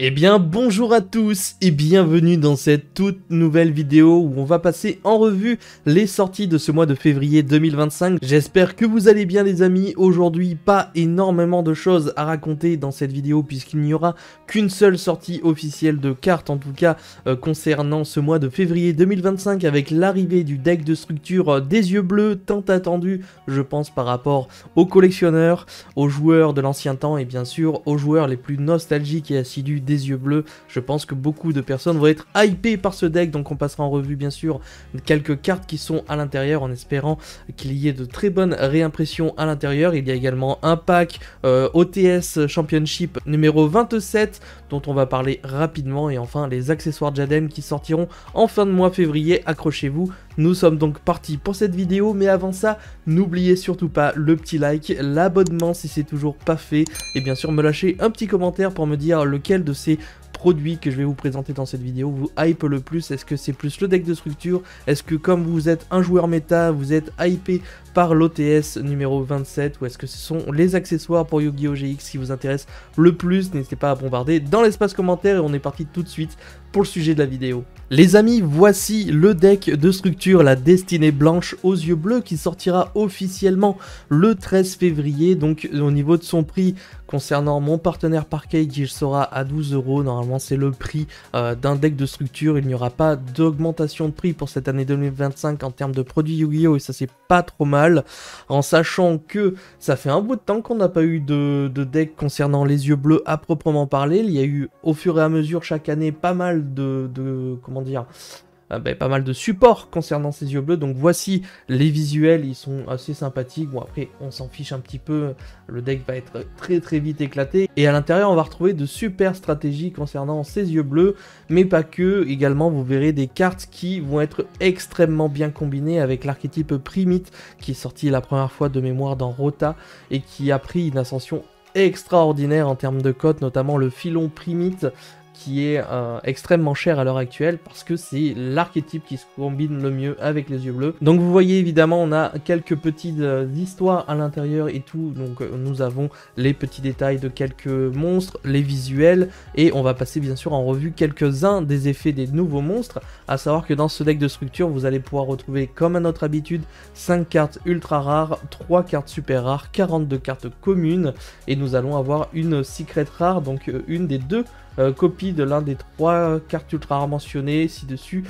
Eh bien bonjour à tous et bienvenue dans cette toute nouvelle vidéo où on va passer en revue les sorties de ce mois de février 2025. J'espère que vous allez bien les amis. Aujourd'hui pas énormément de choses à raconter dans cette vidéo puisqu'il n'y aura qu'une seule sortie officielle de cartes en tout cas concernant ce mois de février 2025 avec l'arrivée du deck de structure des yeux bleus tant attendu je pense par rapport aux collectionneurs, aux joueurs de l'ancien temps et bien sûr aux joueurs les plus nostalgiques et assidus des yeux bleus. Je pense que beaucoup de personnes vont être hypées par ce deck, donc on passera en revue bien sûr quelques cartes qui sont à l'intérieur en espérant qu'il y ait de très bonnes réimpressions à l'intérieur. Il y a également un pack OTS Championship numéro 27 dont on va parler rapidement et enfin les accessoires Jadem qui sortiront en fin de mois février. Accrochez-vous, nous sommes donc partis pour cette vidéo, mais avant ça, n'oubliez surtout pas le petit like, l'abonnement si c'est toujours pas fait et bien sûr me lâcher un petit commentaire pour me dire lequel de ces produits que je vais vous présenter dans cette vidéo vous hype le plus. Est-ce que c'est plus le deck de structure? Est-ce que comme vous êtes un joueur méta, vous êtes hypé par l'OTS numéro 27? Ou est-ce que ce sont les accessoires pour Yu-Gi-Oh! GX qui vous intéressent le plus? N'hésitez pas à bombarder dans l'espace commentaire et on est parti tout de suite pour le sujet de la vidéo. Les amis, voici le deck de structure, la destinée blanche aux yeux bleus qui sortira officiellement le 13 février. Donc au niveau de son prix, concernant mon partenaire Parkade, il sera à 12 €. Normalement c'est le prix d'un deck de structure. Il n'y aura pas d'augmentation de prix pour cette année 2025 en termes de produits Yu-Gi-Oh! Et ça c'est pas trop mal. En sachant que ça fait un bout de temps qu'on n'a pas eu de deck concernant les yeux bleus à proprement parler. Il y a eu au fur et à mesure chaque année pas mal comment dire, pas mal de supports concernant ces yeux bleus. Donc voici les visuels, ils sont assez sympathiques. Bon après on s'en fiche un petit peu, le deck va être très vite éclaté. Et à l'intérieur on va retrouver de super stratégies concernant ces yeux bleus, mais pas que. Également vous verrez des cartes qui vont être extrêmement bien combinées avec l'archétype Primite qui est sorti la première fois de mémoire dans Rota et qui a pris une ascension extraordinaire en termes de cote, notamment le filon Primite qui est extrêmement cher à l'heure actuelle parce que c'est l'archétype qui se combine le mieux avec les yeux bleus. Donc vous voyez évidemment on a quelques petites histoires à l'intérieur et tout, donc nous avons les petits détails de quelques monstres, les visuels et on va passer bien sûr en revue quelques-uns des effets des nouveaux monstres, à savoir que dans ce deck de structure vous allez pouvoir retrouver comme à notre habitude 5 cartes ultra rares, 3 cartes super rares, 42 cartes communes et nous allons avoir une secret rare, donc une des deux copie de l'un des 3 cartes ultra rares mentionnées ci-dessus,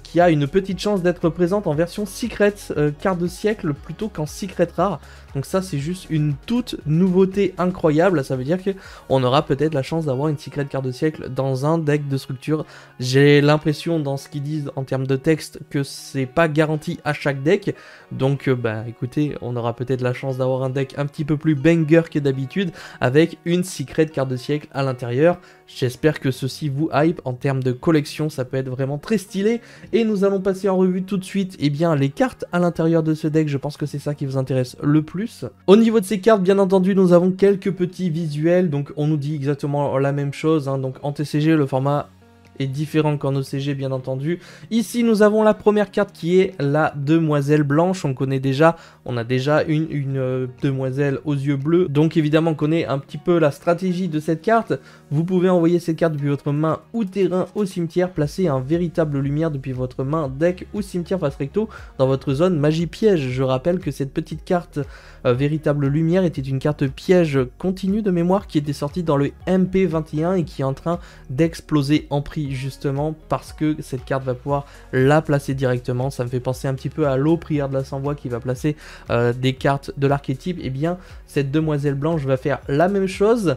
qui a une petite chance d'être présente en version secret carte de siècle plutôt qu'en secret rare. Donc ça c'est juste une toute nouveauté incroyable, ça veut dire qu'on aura peut-être la chance d'avoir une secret carte de siècle dans un deck de structure. J'ai l'impression dans ce qu'ils disent en termes de texte que c'est pas garanti à chaque deck, donc écoutez, on aura peut-être la chance d'avoir un deck un petit peu plus banger que d'habitude avec une secret carte de siècle à l'intérieur. J'espère que ceci vous hype en termes de collection, ça peut être vraiment très stylé. Et nous allons passer en revue tout de suite les cartes à l'intérieur de ce deck, je pense que c'est ça qui vous intéresse le plus. Au niveau de ces cartes, bien entendu, nous avons quelques petits visuels, donc on nous dit exactement la même chose, donc en TCG le format est différent qu'en OCG bien entendu. Ici nous avons la première carte qui est la demoiselle blanche, on connaît déjà, on a déjà une demoiselle aux yeux bleus, donc évidemment on connaît un petit peu la stratégie de cette carte. Vous pouvez envoyer cette carte depuis votre main ou terrain au cimetière, placer un véritable lumière depuis votre main, deck ou cimetière face recto dans votre zone magie piège. Je rappelle que cette petite carte véritable lumière était une carte piège continue de mémoire qui était sortie dans le MP21 et qui est en train d'exploser en prix justement parce que cette carte va pouvoir la placer directement. Ça me fait penser un petit peu à l'eau prière de la sans-voix qui va placer des cartes de l'archétype. Et bien cette demoiselle blanche va faire la même chose.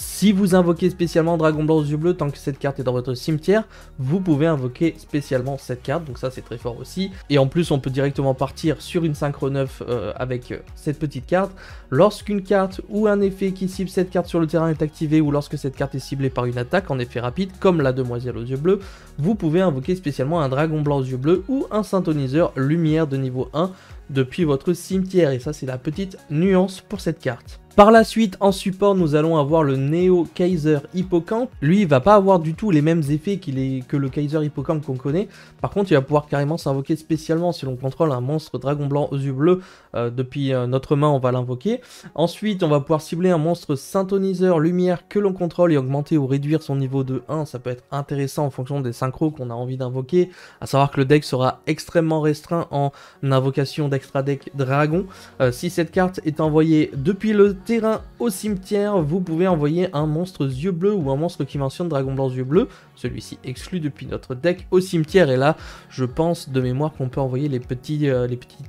Si vous invoquez spécialement Dragon Blanc aux yeux bleus, tant que cette carte est dans votre cimetière, vous pouvez invoquer spécialement cette carte, donc ça c'est très fort aussi. Et en plus on peut directement partir sur une synchro 9 avec cette petite carte. Lorsqu'une carte ou un effet qui cible cette carte sur le terrain est activé, ou lorsque cette carte est ciblée par une attaque en effet rapide, comme la demoiselle aux yeux bleus, vous pouvez invoquer spécialement un Dragon Blanc aux yeux bleus ou un synthoniseur lumière de niveau 1 depuis votre cimetière, et ça c'est la petite nuance pour cette carte. Par la suite, en support, nous allons avoir le Neo Kaiser Hippocampe. Lui, il va pas avoir du tout les mêmes effets que le Kaiser Hippocampe qu'on connaît. Par contre, il va pouvoir carrément s'invoquer spécialement si l'on contrôle un monstre dragon blanc aux yeux bleus. Depuis notre main, on va l'invoquer. Ensuite, on va pouvoir cibler un monstre synthoniseur lumière que l'on contrôle et augmenter ou réduire son niveau de 1. Ça peut être intéressant en fonction des synchros qu'on a envie d'invoquer. À savoir que le deck sera extrêmement restreint en invocation d'extra deck dragon. Si cette carte est envoyée depuis le terrain au cimetière, vous pouvez envoyer un monstre yeux bleus ou un monstre qui mentionne dragon blanc yeux bleus, celui-ci exclu depuis notre deck au cimetière. Et là, je pense de mémoire qu'on peut envoyer les petites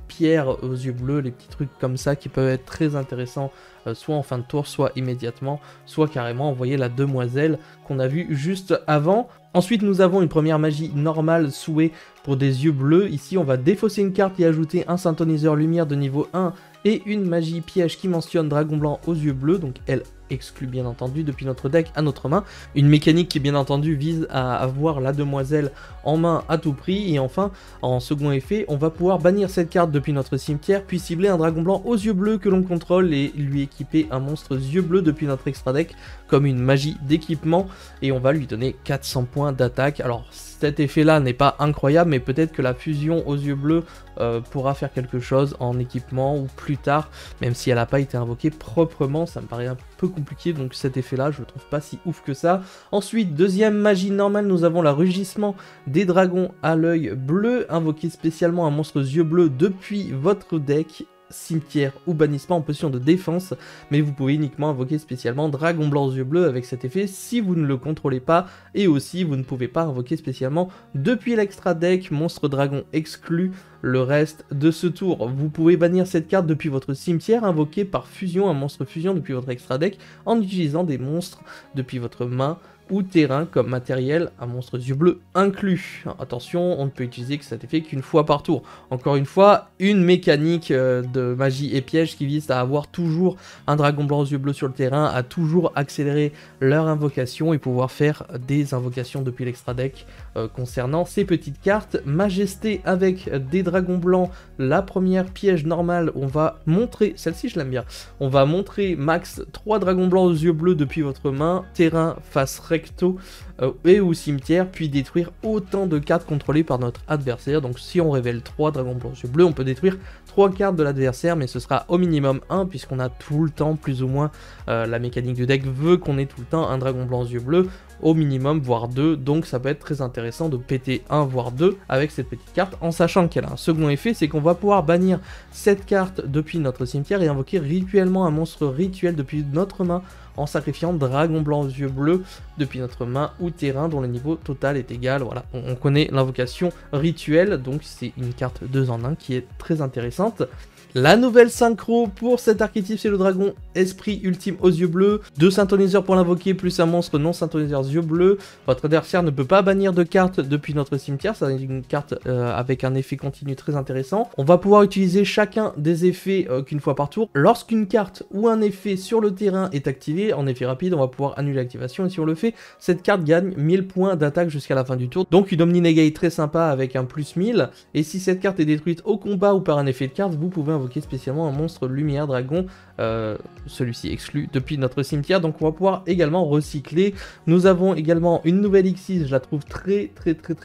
pierres aux yeux bleus, les petits trucs comme ça qui peuvent être très intéressants, soit en fin de tour, soit immédiatement, soit carrément envoyer la demoiselle qu'on a vue juste avant. Ensuite, nous avons une première magie normale souhait pour des yeux bleus. Ici, on va défausser une carte et ajouter un synthoniseur lumière de niveau 1 et une magie piège qui mentionne dragon blanc aux yeux bleus, donc elle exclut bien entendu depuis notre deck à notre main. Une mécanique qui bien entendu vise à avoir la demoiselle en main à tout prix. Et enfin, en second effet, on va pouvoir bannir cette carte depuis notre cimetière, puis cibler un dragon blanc aux yeux bleus que l'on contrôle et lui équiper un monstre yeux bleus depuis notre extra deck comme une magie d'équipement, et on va lui donner 400 points d'attaque. Alors cet effet là n'est pas incroyable, mais peut-être que la fusion aux yeux bleus pourra faire quelque chose en équipement ou plus tard, même si elle n'a pas été invoquée proprement, ça me paraît un peu compliqué, donc cet effet là je le trouve pas si ouf que ça. Ensuite, deuxième magie normale, nous avons la rugissement des dragons à l'œil bleu, invoqué spécialement un monstre yeux bleus depuis votre deck, cimetière ou bannissement en position de défense, mais vous pouvez uniquement invoquer spécialement dragon blanc aux yeux bleus avec cet effet si vous ne le contrôlez pas, et aussi vous ne pouvez pas invoquer spécialement depuis l'extra deck monstre dragon exclu le reste de ce tour. Vous pouvez bannir cette carte depuis votre cimetière, invoquer par fusion un monstre fusion depuis votre extra deck en utilisant des monstres depuis votre main ou terrain comme matériel, un monstre yeux bleus inclus. Attention, on ne peut utiliser que cet effet qu'une fois par tour. Encore une fois, une mécanique de magie et piège qui vise à avoir toujours un dragon blanc aux yeux bleus sur le terrain, à toujours accélérer leur invocation et pouvoir faire des invocations depuis l'extra deck concernant ces petites cartes. Majesté avec des dragons blancs, la première piège normale, on va montrer, celle-ci je l'aime bien, on va montrer max 3 dragons blancs aux yeux bleus depuis votre main, terrain face recto et au cimetière, puis détruire autant de cartes contrôlées par notre adversaire. Donc si on révèle 3 dragons blancs aux yeux bleus, on peut détruire 3 cartes de l'adversaire, mais ce sera au minimum 1, puisqu'on a tout le temps plus ou moins, la mécanique du deck veut qu'on ait tout le temps un dragon blanc aux yeux bleus, au minimum, voire 2, donc ça peut être très intéressant de péter 1 voire 2 avec cette petite carte, en sachant qu'elle a un second effet, c'est qu'on va pouvoir bannir cette carte depuis notre cimetière et invoquer rituellement un monstre rituel depuis notre main en sacrifiant dragon blanc aux yeux bleus depuis notre main ou terrain dont le niveau total est égal. Voilà, on connaît l'invocation rituelle, donc c'est une carte 2 en 1 qui est très intéressante. La nouvelle synchro pour cet archétype, c'est le dragon esprit ultime aux yeux bleus. 2 synthoniseurs pour l'invoquer, plus un monstre non synthoniseur yeux bleus. Votre adversaire ne peut pas bannir de carte depuis notre cimetière, c'est une carte avec un effet continu très intéressant. On va pouvoir utiliser chacun des effets qu'une fois par tour. Lorsqu'une carte ou un effet sur le terrain est activé, en effet rapide, on va pouvoir annuler l'activation, et si on le fait, cette carte gagne 1000 points d'attaque jusqu'à la fin du tour. Donc une Omni-Negate très sympa avec un plus 1000, et si cette carte est détruite au combat ou par un effet de carte, vous pouvez invoquer spécialement un monstre lumière dragon, celui-ci exclu depuis notre cimetière, donc on va pouvoir également recycler. Nous avons également une nouvelle X6, je la trouve très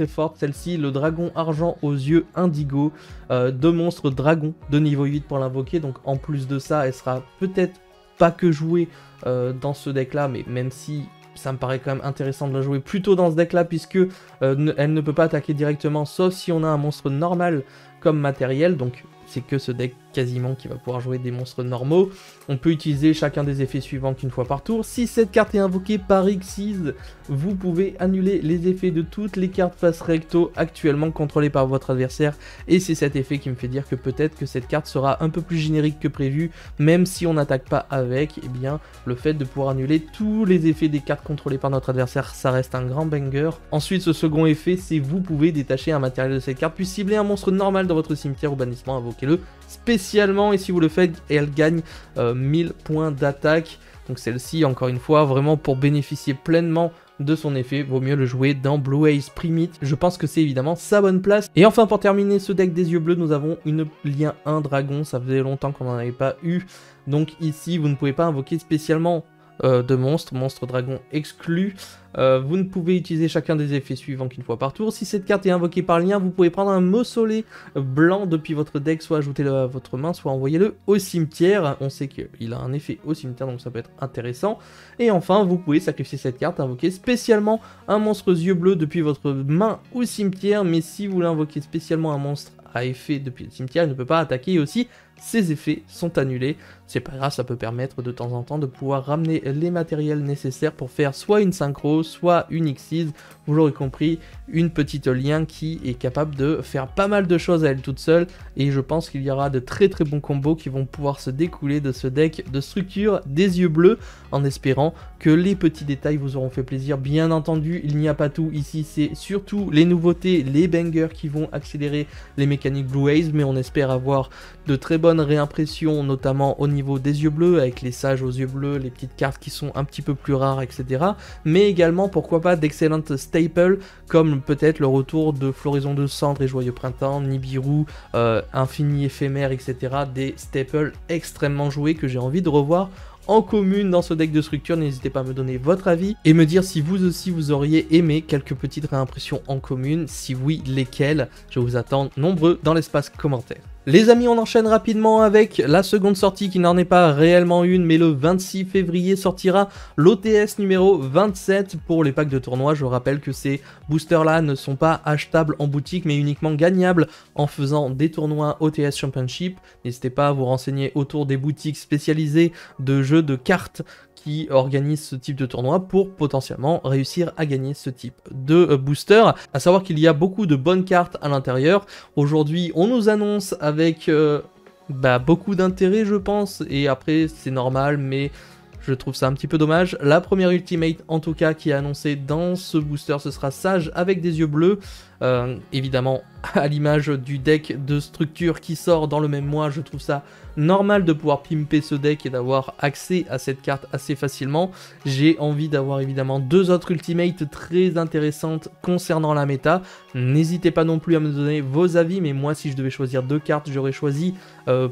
forte, celle-ci, le dragon argent aux yeux indigo, 2 monstres dragons de niveau 8 pour l'invoquer, donc en plus de ça, elle sera peut-être pas que jouée dans ce deck là, mais même si ça me paraît quand même intéressant de la jouer plutôt dans ce deck là, puisque elle ne peut pas attaquer directement, sauf si on a un monstre normal comme matériel, donc c'est que ce deck quasiment qui va pouvoir jouer des monstres normaux. On peut utiliser chacun des effets suivants qu'une fois par tour. Si cette carte est invoquée par Xyz, vous pouvez annuler les effets de toutes les cartes face recto actuellement contrôlées par votre adversaire, et c'est cet effet qui me fait dire que peut-être que cette carte sera un peu plus générique que prévu, même si on n'attaque pas avec, et bien le fait de pouvoir annuler tous les effets des cartes contrôlées par notre adversaire, ça reste un grand banger. Ensuite, ce second effet, c'est vous pouvez détacher un matériel de cette carte, puis cibler un monstre normal dans votre cimetière ou bannissement, invoquez-le spécialement, et si vous le faites, elle gagne 1000 points d'attaque. Donc celle-ci, encore une fois, vraiment pour bénéficier pleinement de son effet, vaut mieux le jouer dans Blue Haze Primit. Je pense que c'est évidemment sa bonne place. Et enfin, pour terminer ce deck des yeux bleus, nous avons une lien 1 dragon. Ça faisait longtemps qu'on n'en avait pas eu. Donc ici, vous ne pouvez pas invoquer spécialement de monstre dragon exclu. Vous ne pouvez utiliser chacun des effets suivants qu'une fois par tour. Si cette carte est invoquée par lien, vous pouvez prendre un mausolée blanc depuis votre deck, soit ajouter-le à votre main, soit envoyer-le au cimetière. On sait qu'il a un effet au cimetière, donc ça peut être intéressant. Et enfin, vous pouvez sacrifier cette carte, invoquer spécialement un monstre yeux bleus depuis votre main ou cimetière, mais si vous l'invoquez spécialement un monstre à effet depuis le cimetière, il ne peut pas attaquer et aussi ses effets sont annulés. C'est pas grave, ça peut permettre de temps en temps de pouvoir ramener les matériels nécessaires pour faire soit une synchro, soit une Xyz. Vous l'aurez compris, une petite lien qui est capable de faire pas mal de choses à elle toute seule. Et je pense qu'il y aura de très bons combos qui vont pouvoir se découler de ce deck de structure des yeux bleus, en espérant que les petits détails vous auront fait plaisir. Bien entendu, il n'y a pas tout ici, c'est surtout les nouveautés, les bangers qui vont accélérer les mécaniques Blue Haze, mais on espère avoir de très bonnes réimpressions, notamment au niveau des yeux bleus, avec les sages aux yeux bleus, les petites cartes qui sont un petit peu plus rares, etc. Mais également, pourquoi pas, d'excellentes staples, comme peut-être le retour de Floraison de Cendres et Joyeux Printemps, Nibiru, Infini Éphémère, etc. Des staples extrêmement joués que j'ai envie de revoir en commune dans ce deck de structure. N'hésitez pas à me donner votre avis et me dire si vous aussi vous auriez aimé quelques petites réimpressions en commune, si oui, lesquelles. Je vous attends nombreux dans l'espace commentaire. Les amis, on enchaîne rapidement avec la seconde sortie qui n'en est pas réellement une, mais le 26 février sortira l'OTS numéro 27 pour les packs de tournoi. Je rappelle que ces boosters-là ne sont pas achetables en boutique, mais uniquement gagnables en faisant des tournois OTS Championship. N'hésitez pas à vous renseigner autour des boutiques spécialisées de jeux de cartes qui organisent ce type de tournoi pour potentiellement réussir à gagner ce type de booster. À savoir qu'il y a beaucoup de bonnes cartes à l'intérieur. Aujourd'hui, on nous annonce avec beaucoup d'intérêt, je pense, et après c'est normal, mais je trouve ça un petit peu dommage. La première ultimate, en tout cas, qui est annoncée dans ce booster, ce sera Sage avec des yeux bleus. Évidemment, à l'image du deck de structure qui sort dans le même mois, je trouve ça normal de pouvoir pimper ce deck et d'avoir accès à cette carte assez facilement. J'ai envie d'avoir évidemment deux autres ultimates très intéressantes concernant la méta. N'hésitez pas non plus à me donner vos avis, mais moi si je devais choisir deux cartes, j'aurais choisi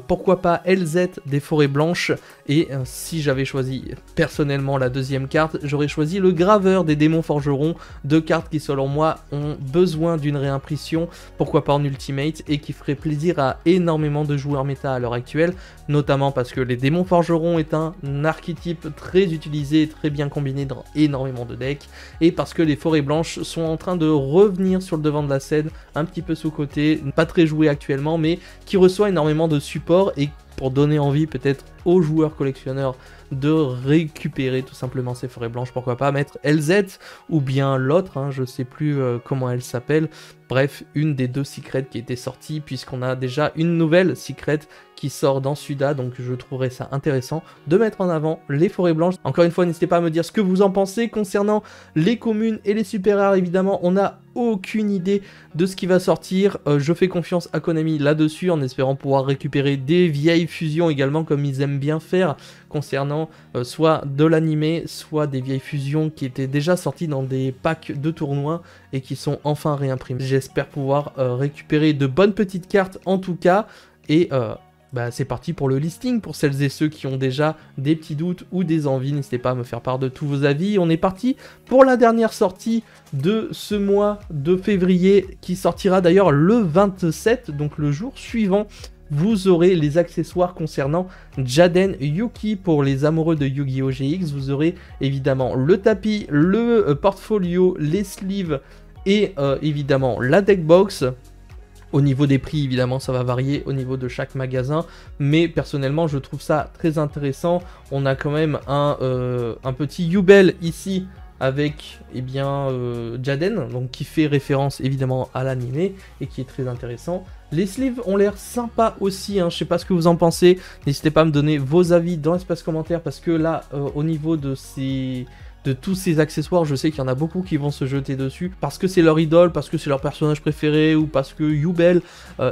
pourquoi pas LZ des Forêts Blanches, et si j'avais choisi personnellement la deuxième carte, j'aurais choisi le Graveur des Démons Forgerons, deux cartes qui selon moi ont besoin d'une réimpression, pourquoi pas en ultimate, et qui ferait plaisir à énormément de joueurs méta à l'heure actuelle, notamment parce que les Démons Forgerons est un archétype très utilisé, très bien combiné dans énormément de decks, et parce que les Forêts Blanches sont en train de revenir sur le devant de la scène, un petit peu sous-côté, pas très joué actuellement, mais qui reçoit énormément de support, et pour donner envie peut-être aux joueurs collectionneurs de récupérer tout simplement ces Forêts Blanches, pourquoi pas mettre LZ ou bien l'autre, je sais plus comment elle s'appelle, bref, une des deux secrets qui était sortie, puisqu'on a déjà une nouvelle secret qui sort dans Suda, donc je trouverais ça intéressant de mettre en avant les Forêts Blanches. Encore une fois, n'hésitez pas à me dire ce que vous en pensez concernant les communes et les super rares. Évidemment, on n'a aucune idée de ce qui va sortir, je fais confiance à Konami là-dessus, en espérant pouvoir récupérer des vieilles fusions également, comme ils aiment bien faire, concernant soit de l'animé, soit des vieilles fusions qui étaient déjà sorties dans des packs de tournois et qui sont enfin réimprimées. J'espère pouvoir récupérer de bonnes petites cartes en tout cas, et c'est parti pour le listing. Pour celles et ceux qui ont déjà des petits doutes ou des envies, n'hésitez pas à me faire part de tous vos avis. On est parti pour la dernière sortie de ce mois de février, qui sortira d'ailleurs le 27, donc le jour suivant. Vous aurez les accessoires concernant Jaden Yuki pour les amoureux de Yu-Gi-Oh! GX. Vous aurez évidemment le tapis, le portfolio, les sleeves et évidemment la deckbox. Au niveau des prix, évidemment, ça va varier au niveau de chaque magasin, mais personnellement, je trouve ça très intéressant. On a quand même un petit Yubel ici avec Jaden, donc qui fait référence évidemment à l'animé et qui est très intéressant. Les sleeves ont l'air sympas aussi, je sais pas ce que vous en pensez, n'hésitez pas à me donner vos avis dans l'espace commentaire, parce que là, au niveau de ces de tous ces accessoires. Je sais qu'il y en a beaucoup qui vont se jeter dessus parce que c'est leur idole, parce que c'est leur personnage préféré ou parce que Yubel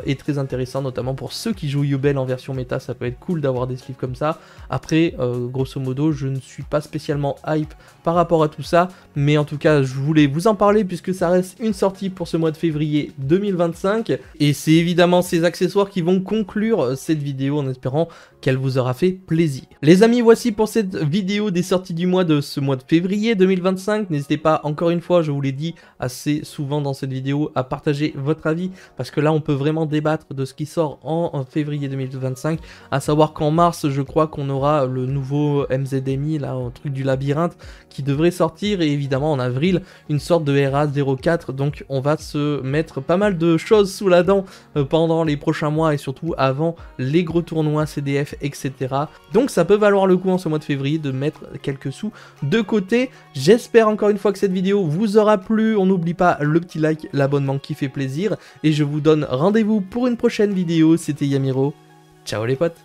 est très intéressant, notamment pour ceux qui jouent Yubel en version méta. Ça peut être cool d'avoir des sleeves comme ça. Après, grosso modo, je ne suis pas spécialement hype par rapport à tout ça, mais en tout cas, je voulais vous en parler puisque ça reste une sortie pour ce mois de février 2025 et c'est évidemment ces accessoires qui vont conclure cette vidéo en espérant qu'elle vous aura fait plaisir. Les amis, voici pour cette vidéo des sorties du mois de ce mois de février 2025. N'hésitez pas, encore une fois, je vous l'ai dit assez souvent dans cette vidéo, à partager votre avis parce que là on peut vraiment débattre de ce qui sort en février 2025, à savoir qu'en mars je crois qu'on aura le nouveau MZMI, là, un truc du labyrinthe qui devrait sortir, et évidemment en avril une sorte de RA04, donc on va se mettre pas mal de choses sous la dent pendant les prochains mois et surtout avant les gros tournois CDF, etc. Donc ça peut valoir le coup en ce mois de février de mettre quelques sous de côté. J'espère encore une fois que cette vidéo vous aura plu. On n'oublie pas le petit like, l'abonnement qui fait plaisir, et je vous donne rendez-vous pour une prochaine vidéo. C'était Yamiro, ciao les potes.